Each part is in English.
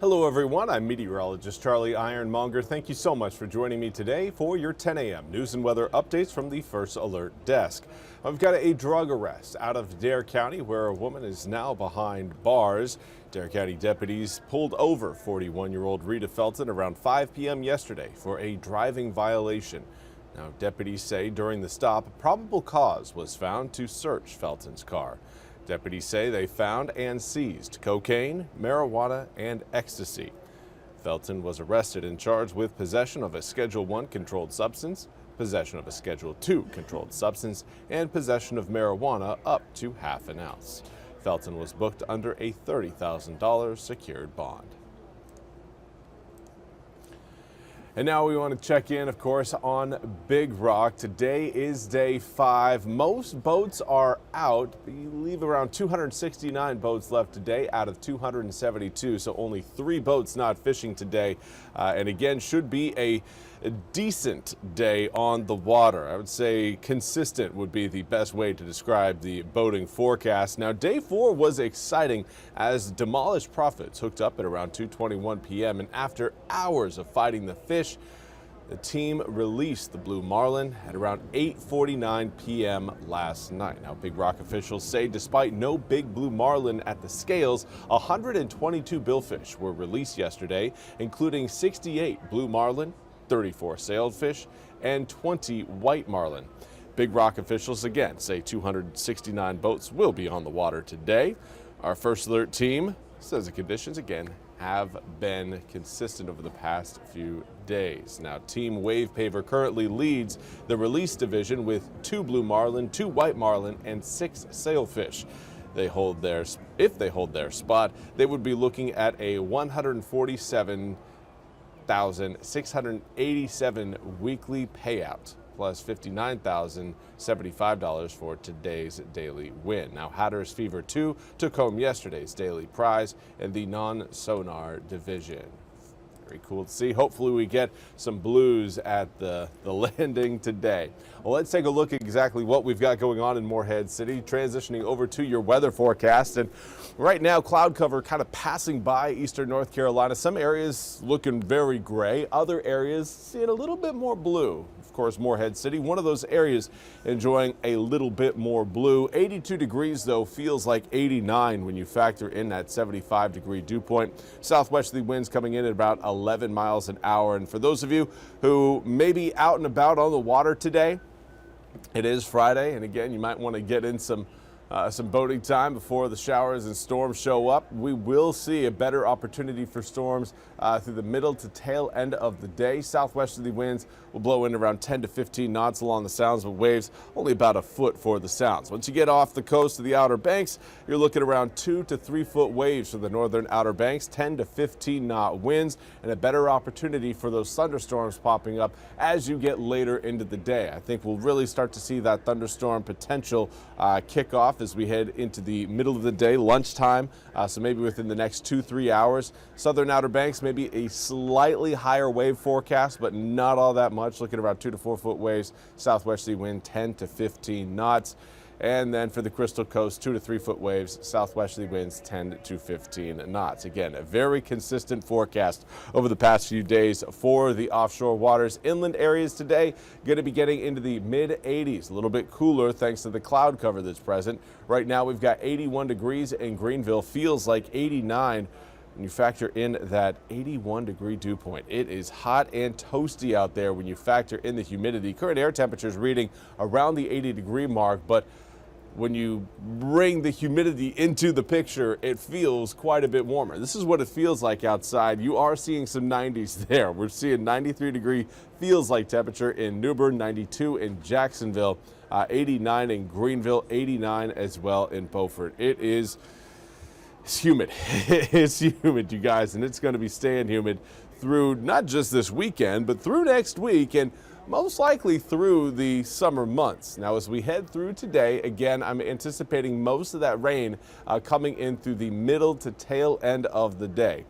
Hello everyone, I'm meteorologist Charlie Ironmonger. Thank you so much for joining me today for your 10 a.m. news and weather updates from the First Alert Desk. We've got a drug arrest out of Dare County where a woman is now behind bars. Dare County deputies pulled over 41-year-old Rita Felton around 5 p.m. yesterday for a driving violation. Now, deputies say during the stop, probable cause was found to search Felton's car. Deputies say they found and seized cocaine, marijuana, and ecstasy. Felton was arrested and charged with possession of a Schedule I controlled substance, possession of a Schedule II controlled substance, and possession of marijuana up to half an ounce. Felton was booked under a $30,000 secured bond. And now we want to check in, of course, on Big Rock. Today is day 5. Most boats are out. We leave around 269 boats left today out of 272, so only 3 boats not fishing today. And again, should be a decent day on the water. I would say consistent would be the best way to describe the boating forecast. Now, day 4 was exciting as Demolished Profits hooked up at around 2:21 p.m. and after hours of fighting the fish, the team released the blue marlin at around 8:49 p.m. last night. Now, Big Rock officials say despite no big blue marlin at the scales, 122 billfish were released yesterday, including 68 blue marlin, 34 sailfish, and 20 white marlin. Big Rock officials again say 269 boats will be on the water today. Our First Alert team says the conditions again have been consistent over the past few days. Now, Team Wave Paver currently leads the release division with 2 blue marlin, 2 white marlin, and 6 sailfish. If they hold their spot, they would be looking at a $147,687 weekly payout, plus $59,075 for today's daily win. Now, Hatteras Fever 2 took home yesterday's daily prize in the non-sonar division. Very cool to see. Hopefully we get some blues at the landing today. Well, let's take a look at exactly what we've got going on in Morehead City, transitioning over to your weather forecast. And right now, cloud cover kind of passing by eastern North Carolina. Some areas looking very gray, other areas seeing a little bit more blue. Of course, Morehead City, one of those areas enjoying a little bit more blue. 82 degrees, though, feels like 89 when you factor in that 75-degree dew point. Southwesterly winds coming in at about 11 miles an hour. And for those of you who may be out and about on the water today, it is Friday, and again, you might want to get in some boating time before the showers and storms show up. We will see a better opportunity for storms through the middle to tail end of the day. Southwesterly winds will blow in around 10 to 15 knots along the sounds, but waves only about a foot for the sounds. Once you get off the coast to the Outer Banks, you're looking around 2 to 3 foot waves for the northern Outer Banks, 10 to 15 knot winds, and a better opportunity for those thunderstorms popping up as you get later into the day. I think we'll really start to see that thunderstorm potential kick off as we head into the middle of the day, lunchtime, so maybe within the next 2-3 hours. Southern Outer Banks, maybe a slightly higher wave forecast, but not all that much, looking around 2 to 4 foot waves, southwesterly wind 10 to 15 knots. And then for the Crystal Coast, 2 to 3 foot waves, southwesterly winds 10 to 15 knots. Again, a very consistent forecast over the past few days for the offshore waters. Inland areas today going to be getting into the mid 80s, a little bit cooler thanks to the cloud cover that's present. Right now we've got 81 degrees in Greenville, feels like 89. When you factor in that 81-degree dew point, it is hot and toasty out there when you factor in the humidity. Current air temperatures reading around the 80-degree mark, but when you bring the humidity into the picture, it feels quite a bit warmer. This is what it feels like outside. You are seeing some 90s there. We're seeing 93-degree feels like temperature in New Bern, 92 in Jacksonville, 89 in Greenville, 89 as well in Beaufort. It's humid. It's humid, you guys, and it's going to be staying humid through not just this weekend, but through next week and most likely through the summer months. Now, as we head through today, again, I'm anticipating most of that rain coming in through the middle to tail end of the day.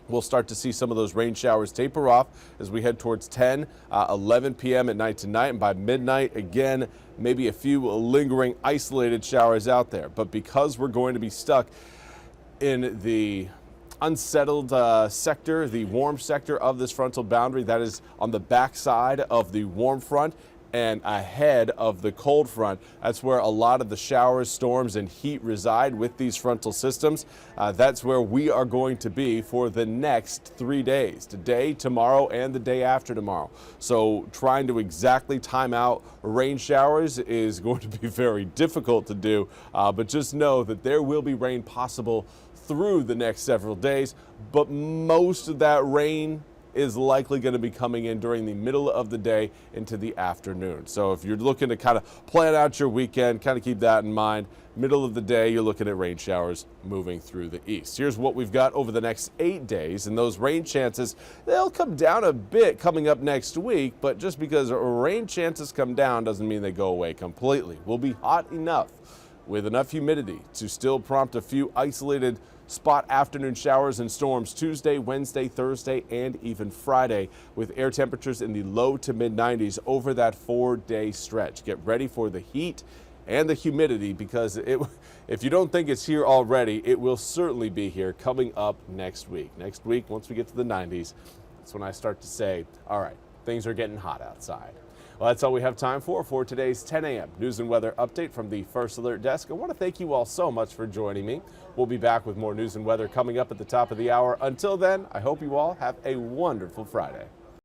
We'll start to see some of those rain showers taper off as we head towards 10, 11 p.m. at night tonight. And by midnight, again, maybe a few lingering isolated showers out there. But because we're going to be stuck in the unsettled sector, the warm sector of this frontal boundary. That is on the backside of the warm front and ahead of the cold front. That's where a lot of the showers, storms, and heat reside with these frontal systems. That's where we are going to be for the next 3 days, today, tomorrow, and the day after tomorrow. So trying to exactly time out rain showers is going to be very difficult to do, but just know that there will be rain possible through the next several days, but most of that rain is likely going to be coming in during the middle of the day into the afternoon. So if you're looking to kind of plan out your weekend, kind of keep that in mind. Middle of the day, you're looking at rain showers moving through the east. Here's what we've got over the next 8 days, and those rain chances, they'll come down a bit coming up next week, but just because rain chances come down doesn't mean they go away completely. We'll be hot enough with enough humidity to still prompt a few isolated spot afternoon showers and storms Tuesday, Wednesday, Thursday, and even Friday, with air temperatures in the low to mid 90s over that 4-day stretch. Get ready for the heat and the humidity, because if you don't think it's here already, it will certainly be here coming up next week. Next week, once we get to the 90s, that's when I start to say, all right, things are getting hot outside. Well, that's all we have time for today's 10 a.m. news and weather update from the First Alert Desk. I want to thank you all so much for joining me. We'll be back with more news and weather coming up at the top of the hour. Until then, I hope you all have a wonderful Friday.